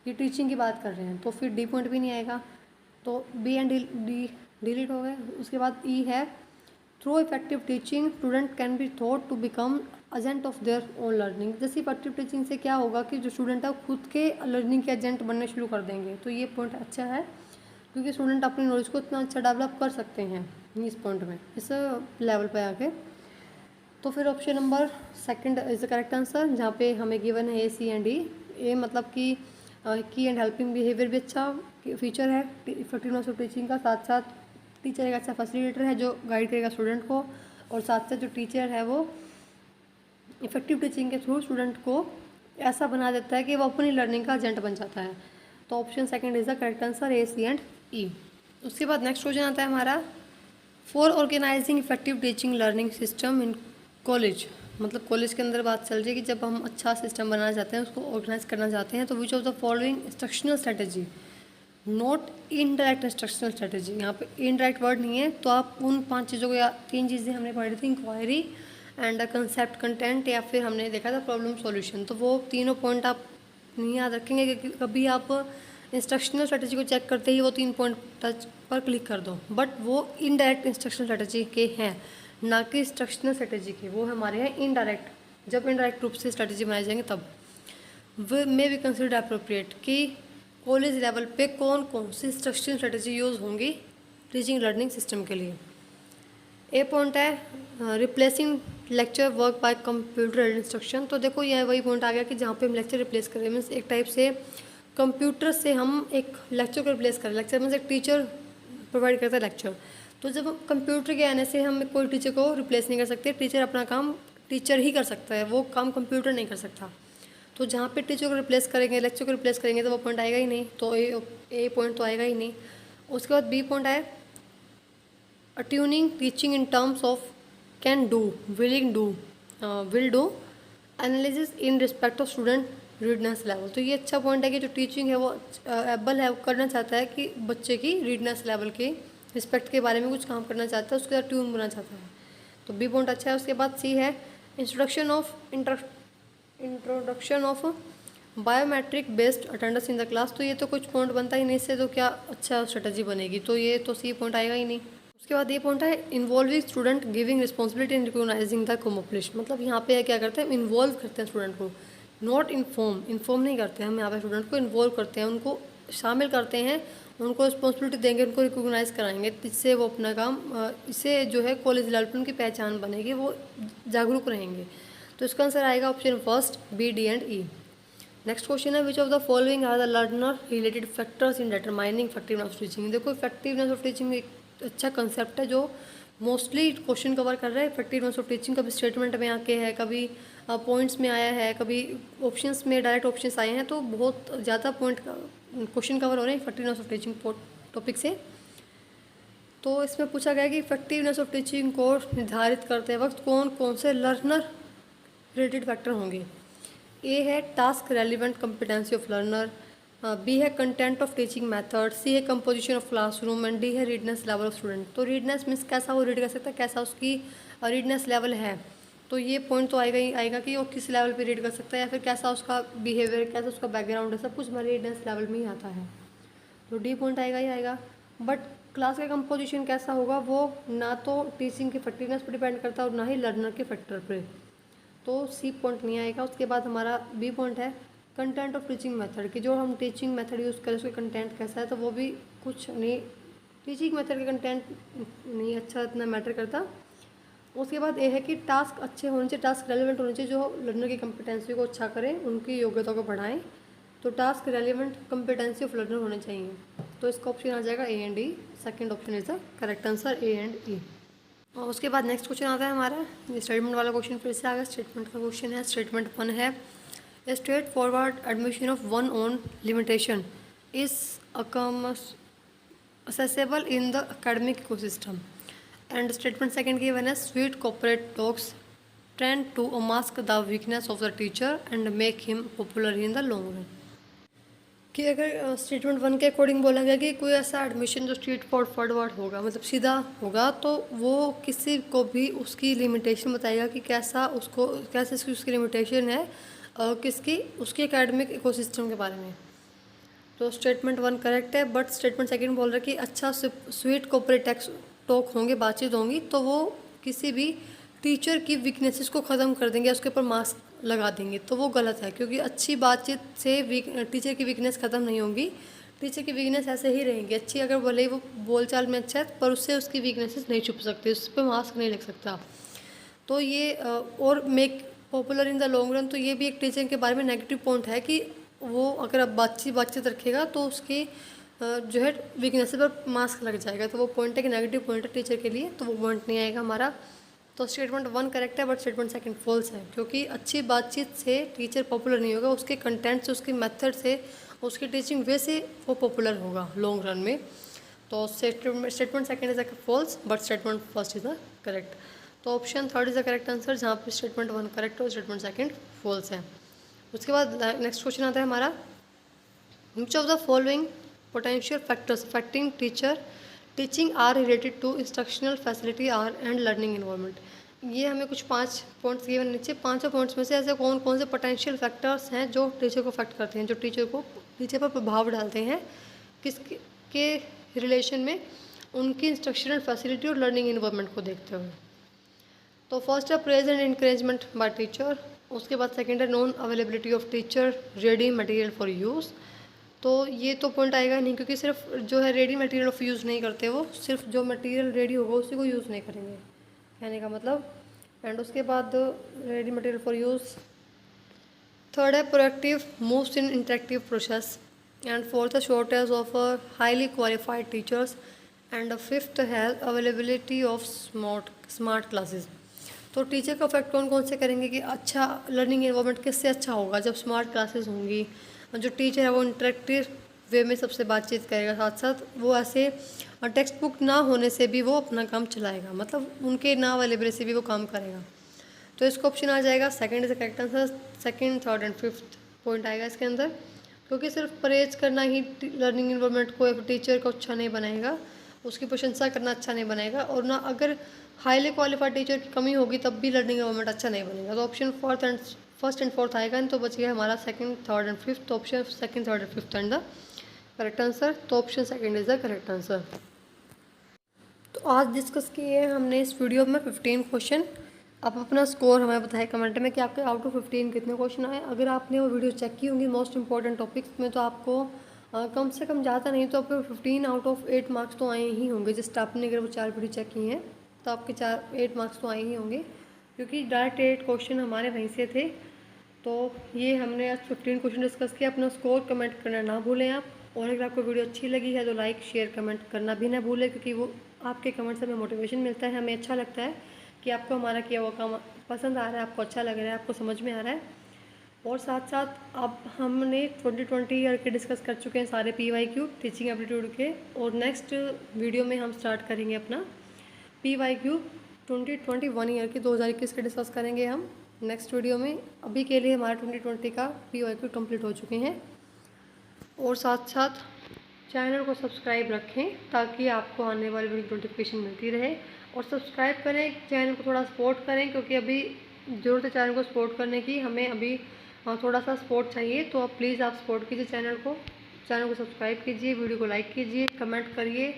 ये टीचिंग की बात कर रहे हैं, तो फिर डी पॉइंट भी नहीं आएगा। तो बी एंड डी डिलीट हो गए। उसके बाद ई है through effective teaching student can be thought to become agent of their own learning. जैसे इफेक्टिव टीचिंग से क्या होगा कि जो स्टूडेंट है वो खुद के लर्निंग के एजेंट बनने शुरू कर देंगे। तो ये पॉइंट अच्छा है, क्योंकि स्टूडेंट अपनी नॉलेज को इतना अच्छा डेवलप कर सकते हैं इस पॉइंट में, इस लेवल पे आके। तो फिर option number second is the correct answer, जहाँ पे हमें गिवन है ए सी एंड डी। ए मतलब कि की एंड हेल्पिंग बिहेवियर भी अच्छा फीचर है इफेक्टिवनेस ऑफ टीचिंग का, साथ साथ टीचर एक अच्छा फैसिलिटेटर है जो गाइड करेगा स्टूडेंट को, और साथ साथ जो टीचर है वो इफेक्टिव टीचिंग के थ्रू स्टूडेंट को ऐसा बना देता है कि वो अपनी लर्निंग का एजेंट बन जाता है। तो option second is the correct answer, A C and E. उसके बाद नेक्स्ट क्वेश्चन आता है हमारा for organising effective teaching learning system in college. मतलब कॉलेज के अंदर बात चल रही है कि जब हम अच्छा सिस्टम बनाना चाहते हैं, उसको ऑर्गेनाइज करना चाहते हैं, तो विच of the following instructional strategy not indirect instructional strategy. यहाँ पे इनडायरेक्ट वर्ड नहीं है, तो आप उन 5 चीज़ों को, या 3 चीज़ें हमने पढ़ी थी, इंक्वायरी एंड कंसेप्ट कंटेंट, या फिर हमने देखा था प्रॉब्लम सॉल्यूशन। तो वो तीनों पॉइंट आप नहीं याद रखेंगे, क्योंकि कभी आप इंस्ट्रक्शनल स्ट्रेटेजी को चेक करते ही वो 3 पॉइंट टच पर क्लिक कर दो, बट वो इनडायरेक्ट इंस्ट्रक्शनल स्ट्रेटेजी के हैं, ना कि इंस्ट्रक्शनल स्ट्रेटेजी के। वो हमारे हैं इनडायरेक्ट, जब इनडायरेक्ट रूप से स्ट्रेटेजी बनाए जाएंगे तब। वे मे बी कंसिडर अप्रोप्रिएट कि कॉलेज लेवल पे कौन कौन सी इंस्ट्रक्शनल स्ट्रेटेजी यूज़ होंगी टीचिंग लर्निंग सिस्टम के लिए। ए पॉइंट है replacing lecture work by computer instruction. तो देखो यह वही पॉइंट आ गया कि जहाँ पे हम लेक्चर रिप्लेस करें, मीन्स एक टाइप से कंप्यूटर से हम एक लेक्चर को रिप्लेस करें। लेक्चर मीन्स एक टीचर प्रोवाइड करता है लेक्चर, तो जब कंप्यूटर के आने से हम कोई टीचर को रिप्लेस नहीं कर सकते। टीचर अपना काम टीचर ही कर सकता है, वो काम कंप्यूटर नहीं कर सकता। तो जहाँ पे टीचर को रिप्लेस करेंगे, लेक्चर को रिप्लेस करेंगे, तो वो पॉइंट आएगा ही नहीं, तो ए पॉइंट तो आएगा ही नहीं। उसके बाद बी पॉइंट है attuning teaching in terms of can do, willing do, will do, analysis in respect of student readiness level. तो ये अच्छा पॉइंट है कि जो टीचिंग है वो एबल है, करना चाहता है कि बच्चे की रीडनेस लेवल के रिस्पेक्ट के बारे में कुछ काम करना चाहता है, उसके साथ ट्यून बनाना चाहता है। तो बी पॉइंट अच्छा है। उसके बाद सी है introduction of biometric based attendance in the class. तो ये तो कुछ पॉइंट बनता ही नहीं, इससे तो क्या अच्छा स्ट्रेटजी बनेगी, तो ये तो सी पॉइंट आएगा ही नहीं। उसके बाद ये पॉइंट है involving student giving responsibility in recognising the accomplished. मतलब यहाँ पे क्या करते हैं, इन्वॉल्व करते हैं स्टूडेंट को, नॉट इन्फॉर्म नहीं करते, हम यहाँ पे स्टूडेंट को इन्वॉल्व करते हैं, उनको शामिल करते हैं, उनको रिस्पॉन्सिबिलिटी देंगे, उनको रिकोगनाइज कराएंगे, जिससे वो अपना काम, इससे जो है कॉलेज लेवल पर उनकी पहचान बनेगी, वो जागरूक रहेंगे। तो इसका आंसर आएगा option first, B, D and E. Next question है which of the following are the learner related factors in determining effectiveness of teaching. देखो इफेक्टिवनेस ऑफ टीचिंग एक अच्छा कंसेप्ट है जो मोस्टली क्वेश्चन कवर कर रहा है। इफेक्टिवनेस ऑफ टीचिंग कभी स्टेटमेंट में आके है, कभी पॉइंट्स में आया है, कभी ऑप्शंस में डायरेक्ट ऑप्शंस आए हैं, तो बहुत ज़्यादा पॉइंट क्वेश्चन कवर हो रहे हैं इफेक्टिवनेस ऑफ टीचिंग टॉपिक से। तो इसमें पूछा गया कि इफेक्टिवनेस ऑफ टीचिंग को निर्धारित करते वक्त कौन कौन से लर्नर रिलेटेड फैक्टर होंगे। ए है task relevant competency of learner, B है content of teaching method, C है composition of classroom and D है रीडनेस लेवल ऑफ स्टूडेंट। तो रीडनेस मीन्स कैसा वो रीड कर सकता है, कैसा उसकी रीडनेस लेवल है। तो ये पॉइंट तो आएगा ही आएगा कि वो किस लेवल पे रीड कर सकता है या फिर कैसा उसका बिहेवियर, कैसा उसका बैकग्राउंड है, सब कुछ हमारे रीडनेस लेवल में ही आता है। तो डी पॉइंट आएगा ही आएगा। बट क्लास का कंपोजिशन कैसा होगा वो ना तो टीचिंग की इफेक्टिवनेस पर डिपेंड करता है और ना ही लर्नर के फैक्टर पे, तो सी पॉइंट नहीं आएगा। उसके बाद हमारा बी पॉइंट है कंटेंट ऑफ टीचिंग मेथड कि जो हम टीचिंग मेथड यूज़ करें उसका कंटेंट कैसा है, तो वो भी कुछ नहीं, टीचिंग मेथड का कंटेंट नहीं अच्छा इतना मैटर करता। उसके बाद ये है कि टास्क अच्छे होने चाहिए, टास्क रेलिवेंट होने चाहिए, जो लर्नर की कंपिटेंसी को अच्छा करें, उनकी योग्यता को बढ़ाएं। तो task relevant competency of learner होने चाहिए। तो इसका ऑप्शन आ जाएगा A and E. Second option is the correct answer, A and E. और उसके बाद नेक्स्ट क्वेश्चन आता है हमारा, ये स्टेटमेंट वाला क्वेश्चन फिर से आ गया। स्टेटमेंट का क्वेश्चन है, स्टेटमेंट 1 है straight forward admission of one on limitation is accessible in the academic ecosystem. And statement second given as sweet corporate talks tend to mask the weakness of the teacher and make him popular in the long run. कि अगर statement 1 के according बोला गया कि कोई ऐसा admission जो street forward होगा, मतलब सीधा होगा, तो वो किसी को भी उसकी लिमिटेशन बताएगा कि कैसा उसको कैसे उसकी लिमिटेशन है किसकी उसके एकेडमिक इकोसिस्टम के बारे में। तो स्टेटमेंट 1 करेक्ट है। बट स्टेटमेंट सेकंड बोल रहा है कि अच्छा स्वीट कॉर्पोरेट टॉक होंगे, बातचीत होंगी, तो वो किसी भी टीचर की वीकनेसेस को ख़त्म कर देंगे, उसके ऊपर मास्क लगा देंगे, तो वो गलत है। क्योंकि अच्छी बातचीत से टीचर की वीकनेस ख़त्म नहीं होगी, टीचर की वीकनेस ऐसे ही रहेंगी। अच्छी अगर भले ही वो बोलचाल में अच्छा है, पर उससे उसकी वीकनेसेस नहीं छुप सकती, उस पर मास्क नहीं लग सकता। तो ये और make popular in the long run, तो ये भी एक टीचर के बारे में नेगेटिव पॉइंट है कि वो अगर अब बातचीत रखेगा तो उसकी जो है वीकनेस पर मास्क लग जाएगा, तो वो पॉइंट है कि नेगेटिव पॉइंट है टीचर के लिए, तो वो पॉइंट नहीं आएगा हमारा। तो स्टेटमेंट 1 करेक्ट है, बट स्टेटमेंट सेकंड फॉल्स है, क्योंकि अच्छी बातचीत से टीचर पॉपुलर नहीं होगा, उसके कंटेंट से, उसके मेथड से, उसकी टीचिंग वे से वो पॉपुलर होगा लॉन्ग रन में। तो statement second is the false, but statement first is the correct. तो option third is the correct answer, जहाँ पर स्टेटमेंट 1 करेक्ट और स्टेटमेंट सेकंड फॉल्स है। उसके बाद नेक्स्ट क्वेश्चन आता है हमारा, which of the following potential factors affecting teaching are related to instructional facility are and learning environment. ये हमें कुछ 5 पॉइंट्स गिवन नीचे, 5 पॉइंट्स में से ऐसे कौन कौन से पोटेंशियल फैक्टर्स हैं जो टीचर को अफेक्ट करते हैं, जो टीचर पर प्रभाव डालते हैं किसके रिलेशन में, उनकी इंस्ट्रक्शनल फैसिलिटी और लर्निंग इन्वायरमेंट को देखते हुए। तो फर्स्ट है praise and encouragement by teacher. उसके बाद सेकेंड है non availability of teacher ready material for use. तो ये तो पॉइंट आएगा नहीं, क्योंकि सिर्फ जो है रेडी मटेरियल ऑफ यूज़ नहीं करते, वो सिर्फ जो मटेरियल रेडी होगा उसी को यूज़ नहीं करेंगे, कहने का मतलब। एंड उसके बाद ready material for use. Third है proactive moves in interactive process. And fourth है shortage of highly qualified teachers. And fifth है अवेलेबिलिटी ऑफ स्मार्ट क्लासेस। तो टीचर का इफेक्ट कौन कौन से करेंगे कि अच्छा लर्निंग एनवायरनमेंट किससे अच्छा होगा, जब स्मार्ट क्लासेस होंगी, जो टीचर है वो इंटरेक्टिव वे में सबसे बातचीत करेगा, साथ साथ वो ऐसे टेक्स्ट बुक ना होने से भी वो अपना काम चलाएगा, मतलब उनके ना अवेलेबिलिटी से भी वो काम करेगा। तो इसका ऑप्शन आ जाएगा second is the correct answer, second third and fifth point आएगा इसके अंदर। क्योंकि सिर्फ परहेज करना ही लर्निंग एनवायरनमेंट को या टीचर को अच्छा नहीं बनाएगा, उसकी प्रशंसा करना अच्छा नहीं बनाएगा, और ना अगर हाईली क्वालिफाइड टीचर की कमी होगी तब भी लर्निंग एनवायरनमेंट अच्छा नहीं बनेगा। तो ऑप्शन फर्स्ट एंड फोर्थ आएगा, तो बच गया हमारा सेकंड थर्ड एंड फिफ्थ। तो option second third and fifth and the correct answer. तो option second is the correct answer. तो आज डिस्कस किए हैं हमने इस वीडियो में 15 क्वेश्चन। आप अपना स्कोर हमें बताएं कमेंट में कि आपके आउट ऑफ 15 कितने क्वेश्चन आए। अगर आपने वो वीडियो चेक की होंगी मोस्ट इंपॉर्टेंट टॉपिक्स में, तो आपको कम से कम ज़्यादा नहीं तो आपको 15 आउट ऑफ 8 मार्क्स तो आए ही होंगे। जिस आपने अगर वो 4 वीडियो चेक किए हैं तो आपके 8 मार्क्स तो आए ही होंगे, क्योंकि डायरेक्ट 8 क्वेश्चन हमारे वहीं से थे। तो ये हमने आज 15 क्वेश्चन डिस्कस किया। अपना स्कोर कमेंट करना ना भूलें आप, और अगर आपको वीडियो अच्छी लगी है तो लाइक शेयर कमेंट करना भी ना भूलें, क्योंकि वो आपके कमेंट से हमें मोटिवेशन मिलता है, हमें अच्छा लगता है कि आपको हमारा किया हुआ काम पसंद आ रहा है, आपको अच्छा लग रहा है, आपको समझ में आ रहा है। और साथ साथ अब हमने 2020 ईयर के डिस्कस कर चुके हैं सारे PYQ टीचिंग एप्टीट्यूड के, और नेक्स्ट वीडियो में हम स्टार्ट करेंगे अपना PYQ 2021 ईयर के 2021 के डिस्कस करेंगे हम नेक्स्ट वीडियो में। अभी के लिए हमारा 2020 का PYQ कंप्लीट हो चुके हैं। और साथ साथ चैनल को सब्सक्राइब रखें ताकि आपको आने वाली वीडियो नोटिफिकेशन मिलती रहे, और सब्सक्राइब करें, चैनल को थोड़ा सपोर्ट करें, क्योंकि अभी ज़रूरत है चैनल को सपोर्ट करने की, हमें अभी थोड़ा सा सपोर्ट चाहिए। तो आप प्लीज़ आप सपोर्ट कीजिए चैनल को सब्सक्राइब कीजिए, वीडियो को लाइक कीजिए, कमेंट करिए,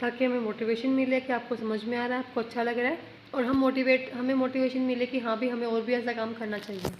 ताकि हमें मोटिवेशन मिले कि आपको समझ में आ रहा है, आपको अच्छा लग रहा है, और हमें मोटिवेशन मिले कि हाँ भी हमें और भी ऐसा काम करना चाहिए।